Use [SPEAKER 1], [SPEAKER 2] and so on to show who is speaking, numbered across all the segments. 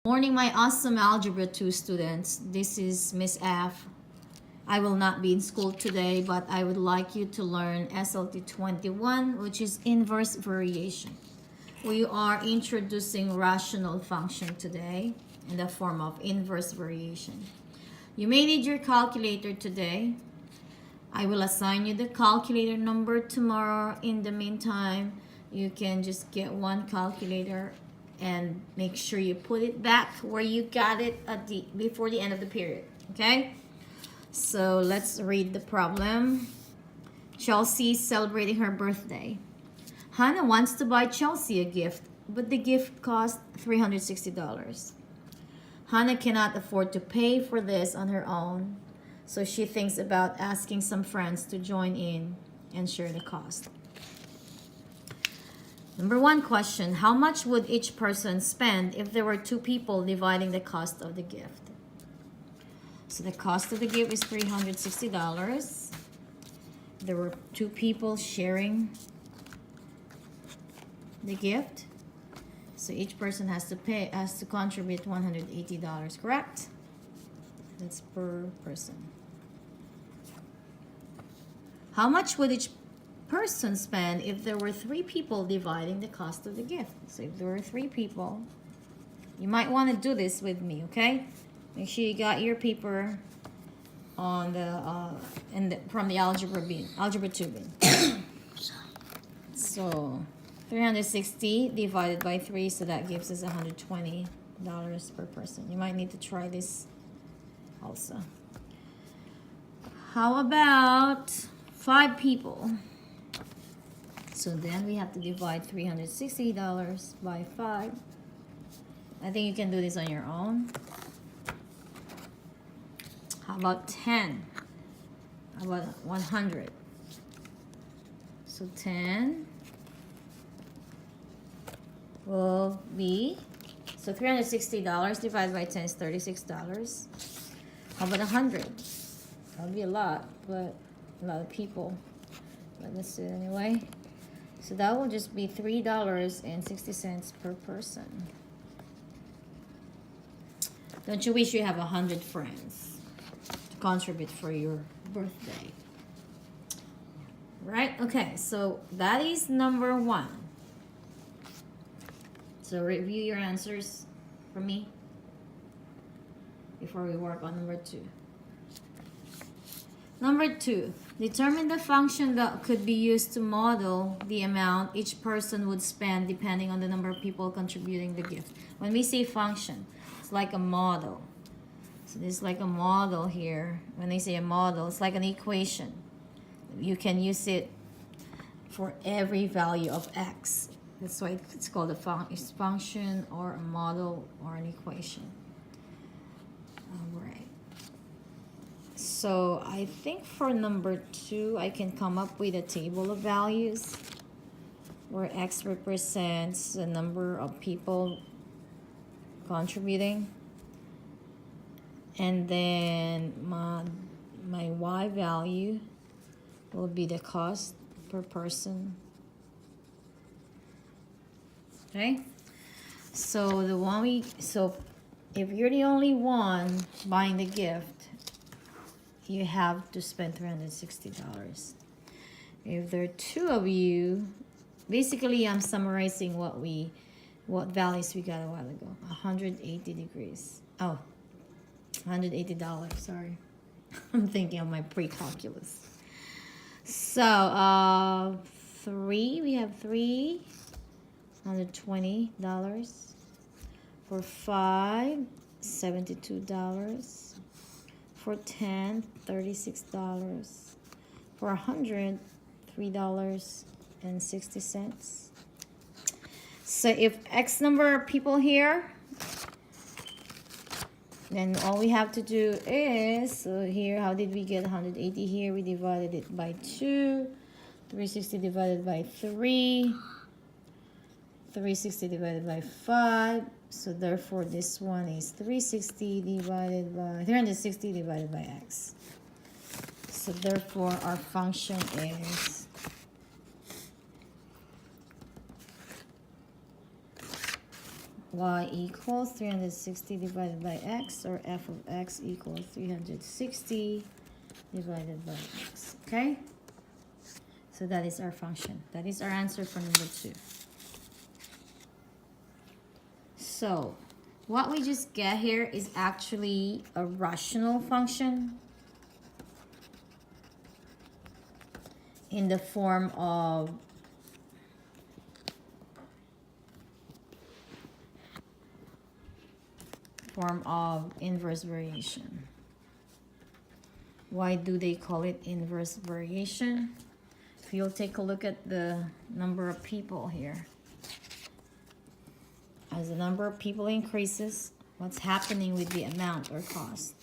[SPEAKER 1] Morning, my awesome Algebra 2 students. This is Miss F. I will not be in school today, but I would like you to learn SLT 21, which is inverse variation. We are introducing rational function today in the form of inverse variation. You may need your calculator today. I will assign you the calculator number tomorrow. In the meantime, you can just get one calculator and make sure you put it back where you got it before the end of the period. Okay? So let's read the problem. Chelsea is celebrating her birthday. Hannah wants to buy Chelsea a gift, but the gift costs $360. Hannah cannot afford to pay for this on her own, so she thinks about asking some friends to join in and share the cost. Number one question, how much would each person spend if there were two people dividing the cost of the gift? So the cost of the gift is $360. There were two people sharing the gift. So each person has to contribute $180, correct? That's per person. How much would each person spend if there were three people dividing the cost of the gift? So if there were three people, you might want to do this with me, okay? Make sure you got your paper on from the algebra 2 bin. So 360 divided by 3, so that gives us $120 per person. You might need to try this also. How about 5 people? So then we have to divide $360 by 5. I think you can do this on your own. How about 10? How about 100? So 10 will be, so $360 divided by 10 is $36. How about 100? That'll be a lot, but a lot of people. But let's do it anyway. So that will just be $3.60 per person. Don't you wish you have 100 friends to contribute for your birthday? Right? Okay, so that is number 1. So review your answers for me before we work on number 2. Number 2, determine the function that could be used to model the amount each person would spend depending on the number of people contributing the gift. When we say function, it's like a model. So this is like a model here. When they say a model, it's like an equation. You can use it for every value of x. That's why it's called a function or a model or an equation. All right. So I think for number 2, I can come up with a table of values where x represents the number of people contributing. And then my y value will be the cost per person. Okay? So if you're the only one buying the gift, you have to spend $360. If there are 2 of you, basically I'm summarizing what values we got a while ago. 180 degrees. Oh, $180, sorry. I'm thinking of my pre-calculus. So 3, we have 3, $120. For 5, $72. For 10, $36. For 100, $3.60. So if X number of people here, then all we have to do is, so here, how did we get 180 here? We divided it by 2. 360 divided by 3. 360 divided by 5. So therefore this one is 360 divided by 360 divided by x. So therefore our function is y equals 360 divided by x, or f of x equals 360 divided by x. Okay? So that is our function. That is our answer for number 2. So what we just get here is actually a rational function in the form of inverse variation. Why do they call it inverse variation? If you'll take a look at the number of people here, as the number of people increases, what's happening with the amount or cost?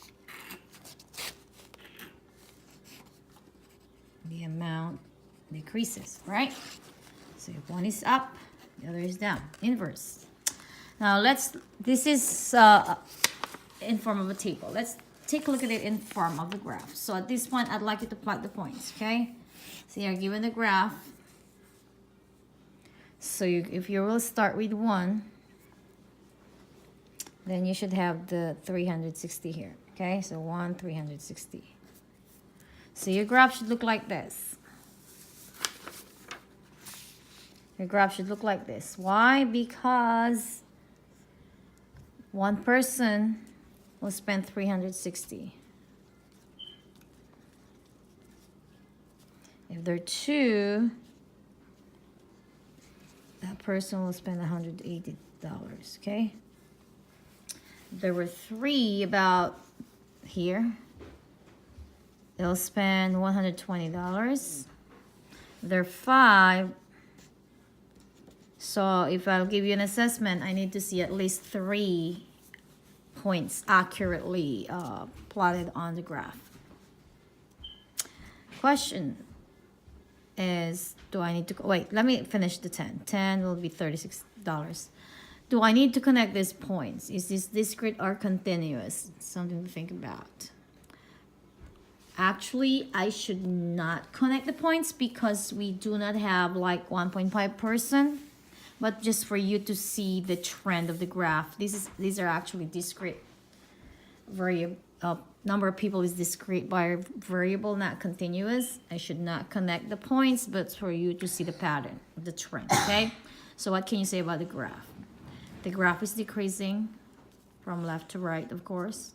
[SPEAKER 1] The amount decreases, right? So if one is up, the other is down. Inverse. Now this is in form of a table. Let's take a look at it in form of the graph. So at this point, I'd like you to plot the points, okay? So you're given the graph. So if you will start with 1, then you should have the 360 here, okay? So 1, 360. So your graph should look like this. Your graph should look like this. Why? Because one person will spend 360. If there are 2, that person will spend $180, okay? There were 3 about here. They'll spend $120. There are 5. So if I'll give you an assessment, I need to see at least 3 points accurately plotted on the graph. Question is, do I need to, wait, let me finish the 10. 10 will be $36. Do I need to connect these points? Is this discrete or continuous? Something to think about. Actually, I should not connect the points because we do not have like 1.5%, but just for you to see the trend of the graph. These are actually discrete variable. Number of people is discrete variable, not continuous. I should not connect the points, but for you to see the pattern of the trend, okay? So what can you say about the graph? The graph is decreasing from left to right, of course.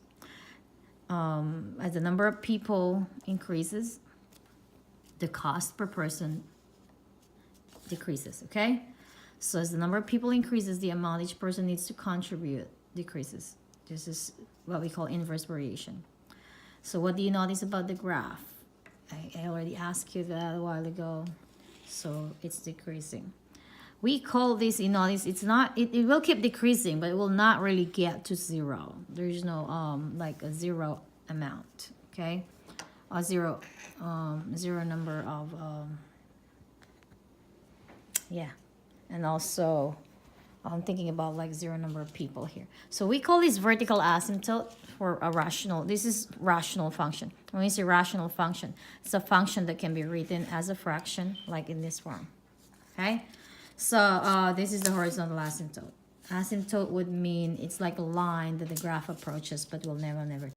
[SPEAKER 1] As the number of people increases, the cost per person decreases, okay? So as the number of people increases, the amount each person needs to contribute decreases. This is what we call inverse variation. So what do you notice about the graph? I already asked you that a while ago. So it's decreasing. We call this, you notice, it's not, it will keep decreasing, but it will not really get to 0. There's no like a 0 amount, okay? A zero number of yeah. And also I'm thinking about like 0 number of people here. So we call this vertical asymptote for a rational. This is rational function. When we say rational function, it's a function that can be written as a fraction, like in this form. Okay? So this is the horizontal asymptote. Asymptote would mean it's like a line that the graph approaches but will never